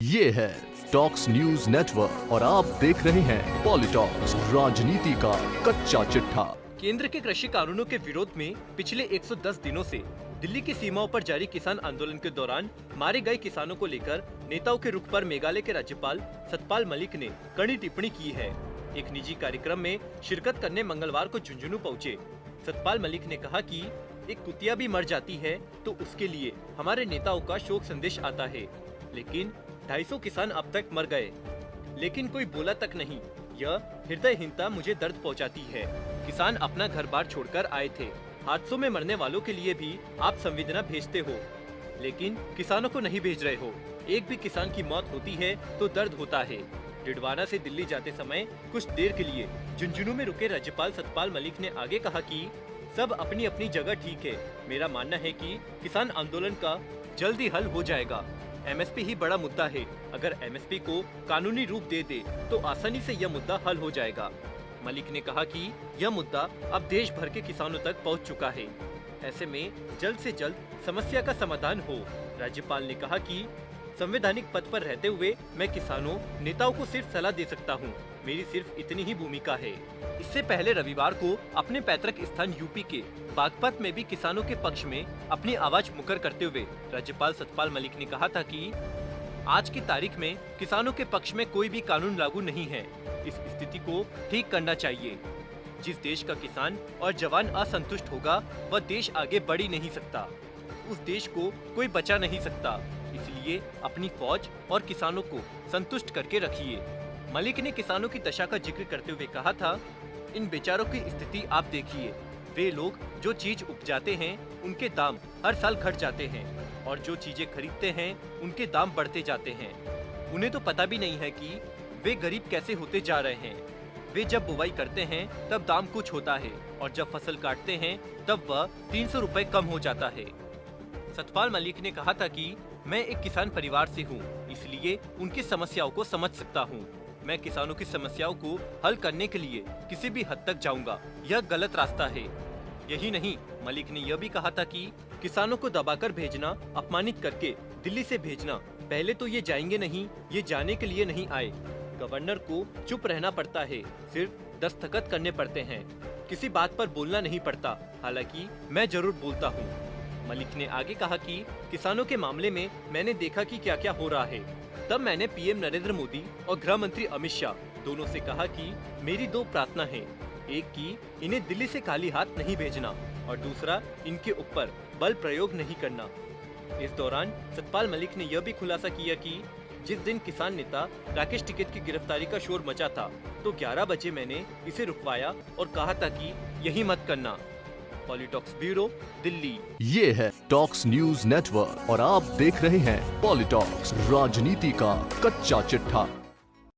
ये है talks news network और आप देख रहे हैं पॉलिटॉक्स, राजनीति का कच्चा चिट्ठा। केंद्र के कृषि कानूनों के विरोध में पिछले 110 दिनों से दिल्ली की सीमाओं पर जारी किसान आंदोलन के दौरान मारे गए किसानों को लेकर नेताओं के रुख पर मेघालय के राज्यपाल सतपाल मलिक ने कड़ी टिप्पणी की है। एक निजी कार्यक्रम में शिरकत करने मंगलवार को झुंझुनू पहुंचे सतपाल मलिक ने कहा कि एक कुतिया भी मर जाती है तो उसके लिए हमारे नेताओं का शोक संदेश आता है, लेकिन 250 किसान अब तक मर गए, लेकिन कोई बोला तक नहीं। यह हृदयहीनता मुझे दर्द पहुंचाती है। किसान अपना घर बार छोड़कर आए थे। हादसों में मरने वालों के लिए भी आप संवेदना भेजते हो, लेकिन किसानों को नहीं भेज रहे हो। एक भी किसान की मौत होती है तो दर्द होता है। डिडवाना से दिल्ली जाते समय कुछ देर के लिए झुंझुनू में रुके राज्यपाल सतपाल मलिक ने आगे कहा कि सब अपनी अपनी जगह ठीक है। मेरा मानना है कि किसान आंदोलन का जल्दी हल हो जाएगा। एमएसपी ही बड़ा मुद्दा है। अगर एमएसपी को कानूनी रूप दे दे तो आसानी से यह मुद्दा हल हो जाएगा। मलिक ने कहा कि यह मुद्दा अब देश भर के किसानों तक पहुंच चुका है। ऐसे में जल्द से जल्द समस्या का समाधान हो। राज्यपाल ने कहा कि संवैधानिक पद पर रहते हुए मैं किसानों नेताओं को सिर्फ सलाह दे सकता हूं। मेरी सिर्फ इतनी ही भूमिका है। इससे पहले रविवार को अपने पैतृक स्थान यूपी के बागपत में भी किसानों के पक्ष में अपनी आवाज मुकर करते हुए राज्यपाल सतपाल मलिक ने कहा था कि आज की तारीख में किसानों के पक्ष में कोई भी कानून लागू नहीं है। इस स्थिति को ठीक करना चाहिए। जिस देश का किसान और जवान असंतुष्ट होगा वह देश आगे बढ़ ही नहीं सकता। उस देश को कोई बचा नहीं सकता। इसलिए अपनी फौज और किसानों को संतुष्ट करके रखिए। मलिक ने किसानों की दशा का जिक्र करते हुए कहा था, इन बेचारों की स्थिति आप देखिए। वे लोग जो चीज उपजाते हैं उनके दाम हर साल घट जाते हैं और जो चीजें खरीदते हैं उनके दाम बढ़ते जाते हैं। उन्हें तो पता भी नहीं है कि वे गरीब कैसे होते जा रहे हैं। वे जब बुवाई करते हैं तब दाम कुछ होता है और जब फसल काटते हैं तब वह 300 रुपए कम हो जाता है। सतपाल मलिक ने कहा था कि मैं एक किसान परिवार से हूँ, इसलिए उनकी समस्याओं को समझ सकता हूँ। मैं किसानों की समस्याओं को हल करने के लिए किसी भी हद तक जाऊंगा। यह गलत रास्ता है। यही नहीं, मलिक ने यह भी कहा था कि किसानों को दबाकर भेजना, अपमानित करके दिल्ली से भेजना, पहले तो ये जाएंगे नहीं, ये जाने के लिए नहीं आए। गवर्नर को चुप रहना पड़ता है, सिर्फ दस्तखत करने पड़ते हैं, किसी बात पर बोलना नहीं पड़ता। हालांकि मैं जरूर बोलता हूँ। मलिक ने आगे कहा कि किसानों के मामले में मैंने देखा कि क्या क्या हो रहा है। तब मैंने पीएम नरेंद्र मोदी और गृह मंत्री अमित शाह दोनों से कहा कि मेरी दो प्रार्थना है। एक कि इन्हें दिल्ली से खाली हाथ नहीं भेजना और दूसरा इनके ऊपर बल प्रयोग नहीं करना। इस दौरान सतपाल मलिक ने यह भी खुलासा किया कि जिस दिन किसान नेता राकेश टिकैत की गिरफ्तारी का शोर मचा था तो 11 बजे मैंने इसे रुकवाया और कहा था कि यही मत करना। पॉलिटॉक्स ब्यूरो, दिल्ली। ये है टॉक्स न्यूज नेटवर्क और आप देख रहे हैं पॉलिटॉक्स, राजनीति का कच्चा चिट्ठा।